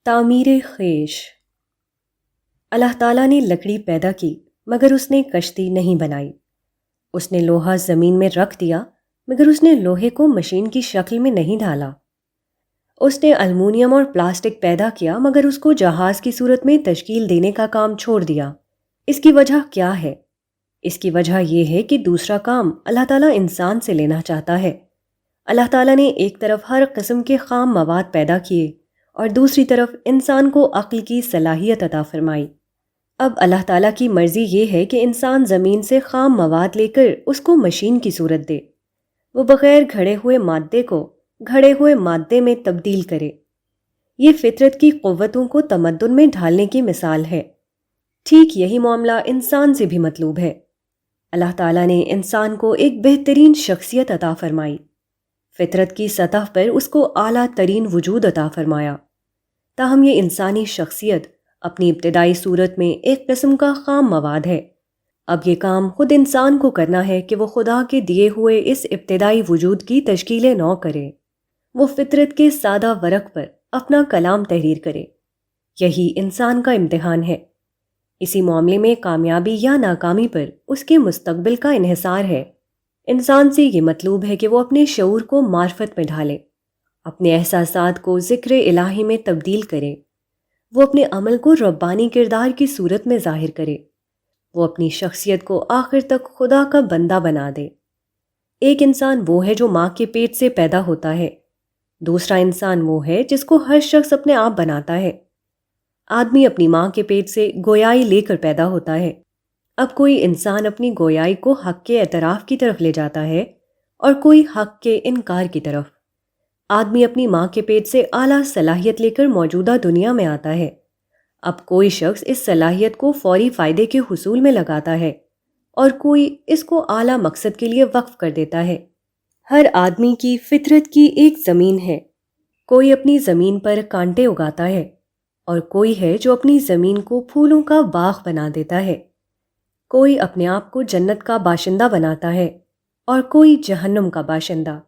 تعمیر خیش۔ اللہ تعالیٰ نے لکڑی پیدا کی مگر اس نے کشتی نہیں بنائی۔ اس نے لوہا زمین میں رکھ دیا مگر اس نے لوہے کو مشین کی شکل میں نہیں ڈالا۔ اس نے المونیم اور پلاسٹک پیدا کیا مگر اس کو جہاز کی صورت میں تشکیل دینے کا کام چھوڑ دیا۔ اس کی وجہ کیا ہے؟ اس کی وجہ یہ ہے کہ دوسرا کام اللہ تعالیٰ انسان سے لینا چاہتا ہے۔ اللہ تعالیٰ نے ایک طرف ہر قسم کے خام مواد پیدا کیے اور دوسری طرف انسان کو عقل کی صلاحیت عطا فرمائی۔ اب اللہ تعالیٰ کی مرضی یہ ہے کہ انسان زمین سے خام مواد لے کر اس کو مشین کی صورت دے۔ وہ بغیر گھڑے ہوئے مادے کو گھڑے ہوئے مادے میں تبدیل کرے۔ یہ فطرت کی قوتوں کو تمدن میں ڈھالنے کی مثال ہے۔ ٹھیک یہی معاملہ انسان سے بھی مطلوب ہے۔ اللہ تعالیٰ نے انسان کو ایک بہترین شخصیت عطا فرمائی۔ فطرت کی سطح پر اس کو اعلیٰ ترین وجود عطا فرمایا۔ تاہم یہ انسانی شخصیت اپنی ابتدائی صورت میں ایک قسم کا خام مواد ہے۔ اب یہ کام خود انسان کو کرنا ہے کہ وہ خدا کے دیے ہوئے اس ابتدائی وجود کی تشکیل نو کرے۔ وہ فطرت کے سادہ ورق پر اپنا کلام تحریر کرے۔ یہی انسان کا امتحان ہے۔ اسی معاملے میں کامیابی یا ناکامی پر اس کے مستقبل کا انحصار ہے۔ انسان سے یہ مطلوب ہے کہ وہ اپنے شعور کو معرفت میں ڈھالے، اپنے احساسات کو ذکر الہی میں تبدیل کرے، وہ اپنے عمل کو ربانی کردار کی صورت میں ظاہر کرے، وہ اپنی شخصیت کو آخر تک خدا کا بندہ بنا دے۔ ایک انسان وہ ہے جو ماں کے پیٹ سے پیدا ہوتا ہے، دوسرا انسان وہ ہے جس کو ہر شخص اپنے آپ بناتا ہے۔ آدمی اپنی ماں کے پیٹ سے گویائی لے کر پیدا ہوتا ہے۔ اب کوئی انسان اپنی گویائی کو حق کے اعتراف کی طرف لے جاتا ہے اور کوئی حق کے انکار کی طرف۔ آدمی اپنی ماں کے پیٹ سے اعلیٰ صلاحیت لے کر موجودہ دنیا میں آتا ہے۔ اب کوئی شخص اس صلاحیت کو فوری فائدے کے حصول میں لگاتا ہے اور کوئی اس کو اعلیٰ مقصد کے لیے وقف کر دیتا ہے۔ ہر آدمی کی فطرت کی ایک زمین ہے۔ کوئی اپنی زمین پر کانٹے اگاتا ہے اور کوئی ہے جو اپنی زمین کو پھولوں کا باغ بنا دیتا ہے۔ کوئی اپنے آپ کو جنت کا باشندہ بناتا ہے اور کوئی جہنم کا باشندہ۔